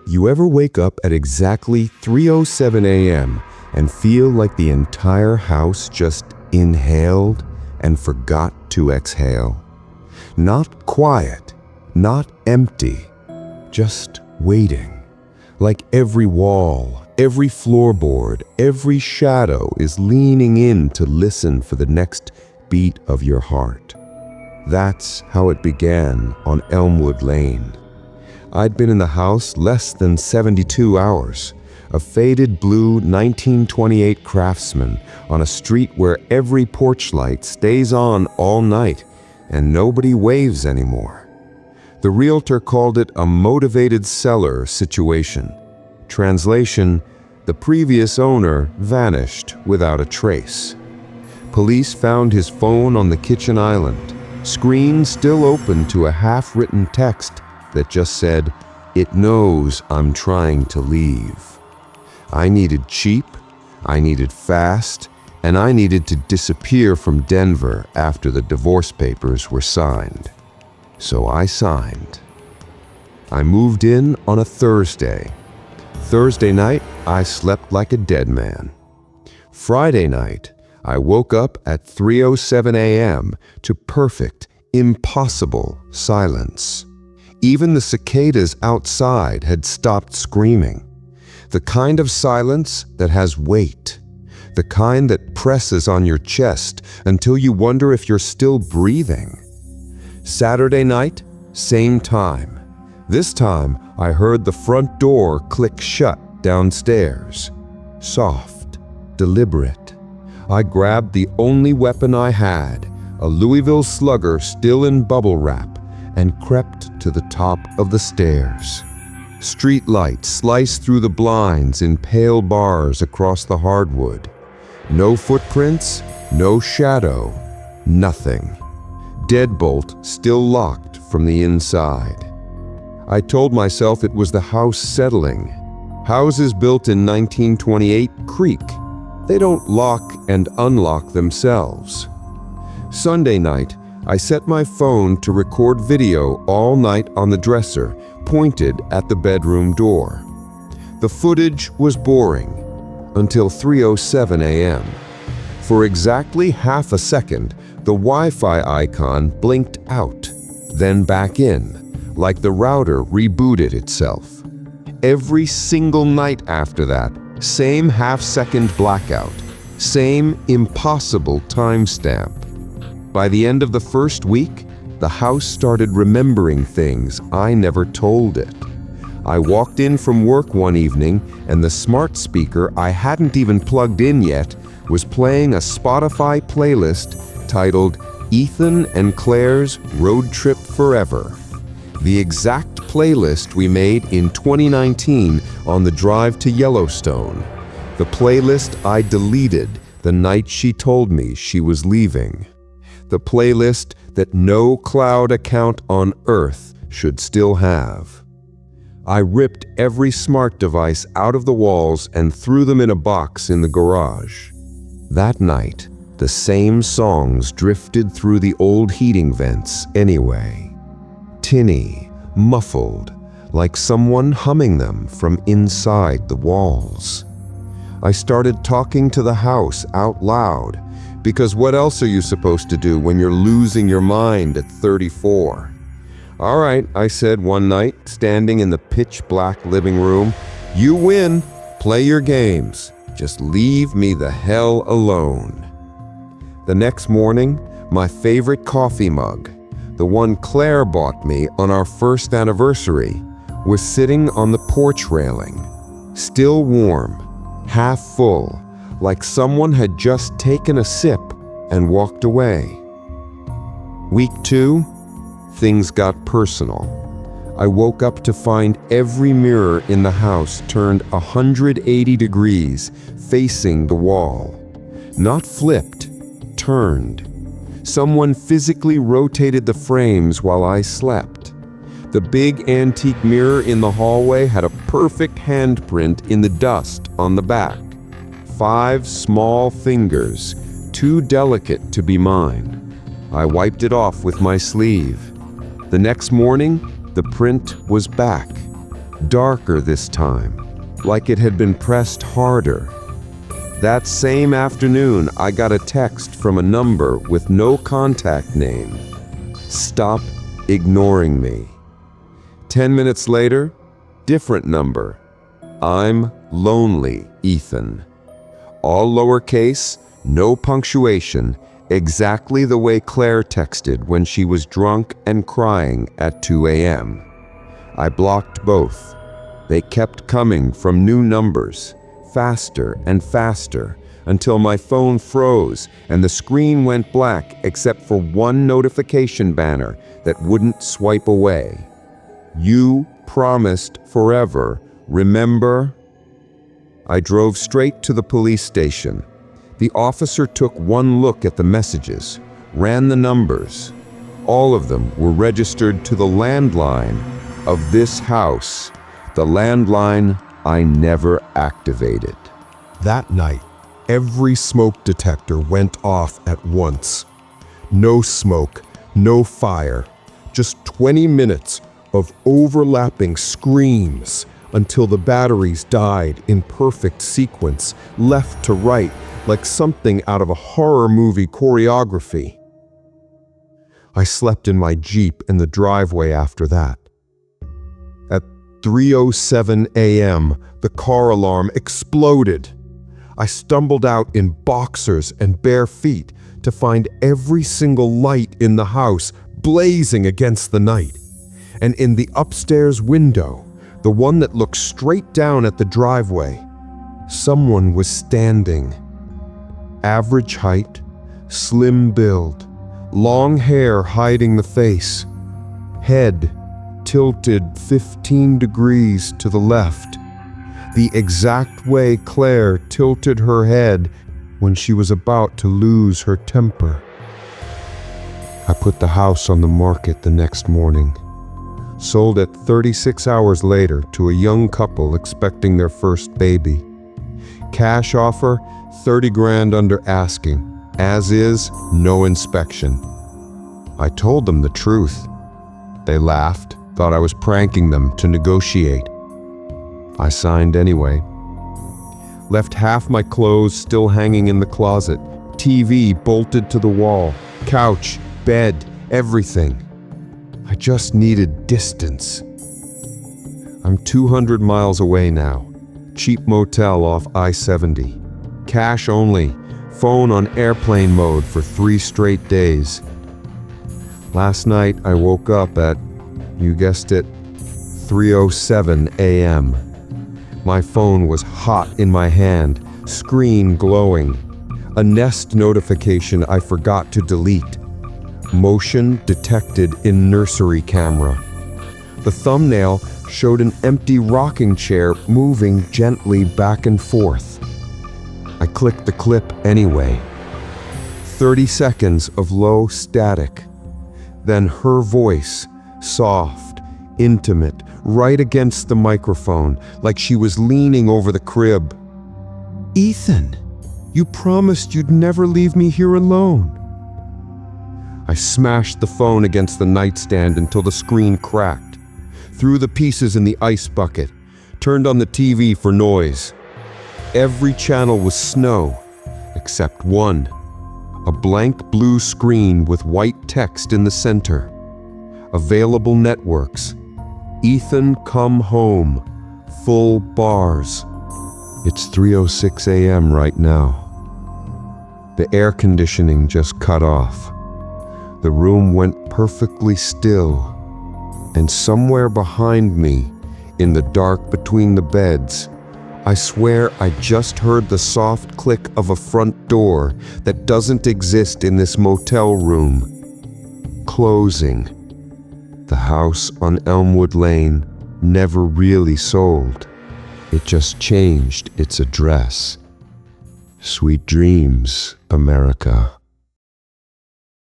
You ever wake up at exactly 3:07 a.m. and feel like the entire house just inhaled and forgot to exhale? Not quiet, not empty, just waiting. Like every wall, every floorboard, every shadow is leaning in to listen for the next beat of your heart. That's how it began on Birchwood Lane. I'd been in the house less than 72 hours, a faded blue 1928 Craftsman on a street where every porch light stays on all night and nobody waves anymore. The realtor called it a motivated seller situation. Translation, the previous owner vanished without a trace. Police found his phone on the kitchen island, screen still open to a half-written text that just said, "It knows I'm trying to leave." I needed cheap, I needed fast, and I needed to disappear from Denver after the divorce papers were signed. So I signed. I moved in on a Thursday. Thursday night, I slept like a dead man. Friday night, I woke up at 3:07 a.m. to perfect, impossible silence. Even the cicadas outside had stopped screaming. The kind of silence that has weight. The kind that presses on your chest until you wonder if you're still breathing. Saturday night, same time. This time, I heard the front door click shut downstairs. Soft, deliberate. I grabbed the only weapon I had, a Louisville Slugger still in bubble wrap, and crept to the top of the stairs. Street light sliced through the blinds in pale bars across the hardwood. No footprints, no shadow, nothing. Deadbolt still locked from the inside. I told myself it was the house settling. Houses built in 1928 creak. They don't lock and unlock themselves. Sunday night, I set my phone to record video all night on the dresser, pointed at the bedroom door. The footage was boring until 3:07 a.m. For exactly half a second, the Wi-Fi icon blinked out, then back in, like the router rebooted itself. Every single night after that, same half-second blackout, same impossible timestamp. By the end of the first week, the house started remembering things I never told it. I walked in from work one evening, and the smart speaker I hadn't even plugged in yet was playing a Spotify playlist titled Ethan and Claire's Road Trip Forever. The exact playlist we made in 2019 on the drive to Yellowstone. The playlist I deleted the night she told me she was leaving. The playlist that no cloud account on Earth should still have. I ripped every smart device out of the walls and threw them in a box in the garage. That night, the same songs drifted through the old heating vents anyway. Tinny, muffled, like someone humming them from inside the walls. I started talking to the house out loud, because what else are you supposed to do when you're losing your mind at 34? "All right," I said one night, standing in the pitch-black living room. "You win. Play your games. Just leave me the hell alone." The next morning, my favorite coffee mug, the one Claire bought me on our first anniversary, was sitting on the porch railing, still warm, half full, like someone had just taken a sip and walked away. Week 2, things got personal. I woke up to find every mirror in the house turned 180 degrees, facing the wall. Not flipped, turned. Someone physically rotated the frames while I slept. The big antique mirror in the hallway had a perfect handprint in the dust on the back. 5 small fingers, too delicate to be mine. I wiped it off with my sleeve. The next morning, the print was back. darker this time, like it had been pressed harder. That same afternoon, I got a text from a number with no contact name. Stop ignoring me. 10 minutes later, different number. I'm lonely, Ethan. All lowercase, no punctuation, exactly the way Claire texted when she was drunk and crying at 2 a.m. I blocked both. They kept coming from new numbers, faster and faster, until my phone froze and the screen went black except for one notification banner that wouldn't swipe away. You promised forever, remember? I drove straight to the police station. The officer took one look at the messages, ran the numbers. All of them were registered to the landline of this house, the landline I never activated. That night, every smoke detector went off at once. No smoke, no fire, just 20 minutes of overlapping screams until the batteries died in perfect sequence, left to right, like something out of a horror movie choreography. I slept in my Jeep in the driveway after that. At 3:07 a.m., the car alarm exploded. I stumbled out in boxers and bare feet to find every single light in the house blazing against the night. And in the upstairs window, the one that looked straight down at the driveway, someone was standing. Average height, slim build, long hair hiding the face, head tilted 15 degrees to the left, the exact way Claire tilted her head when she was about to lose her temper. I put the house on the market the next morning. Sold it 36 hours later to a young couple expecting their first baby. Cash offer, 30 grand under asking. As is, no inspection. I told them the truth. They laughed, thought I was pranking them to negotiate. I signed anyway. Left half my clothes still hanging in the closet, TV bolted to the wall, couch, bed, everything. I just needed distance. I'm 200 miles away now. Cheap motel off I-70. Cash only. Phone on airplane mode for 3 straight days. Last night I woke up at, you guessed it, 3:07 a.m. My phone was hot in my hand, screen glowing. A Nest notification I forgot to delete. Motion detected in nursery camera. The thumbnail showed an empty rocking chair moving gently back and forth. I clicked the clip anyway. 30 seconds of low static. Then her voice, soft, intimate, right against the microphone, like she was leaning over the crib. "Ethan, you promised you'd never leave me here alone." I smashed the phone against the nightstand until the screen cracked, threw the pieces in the ice bucket, turned on the TV for noise. Every channel was snow, except one. A blank blue screen with white text in the center. Available networks. Ethan come home. Full bars. It's 3:06 a.m. right now. The air conditioning just cut off. The room went perfectly still. And somewhere behind me, in the dark between the beds, I swear I just heard the soft click of a front door that doesn't exist in this motel room. Closing. The house on Birchwood Lane never really sold. It just changed its address. Sweet dreams, America.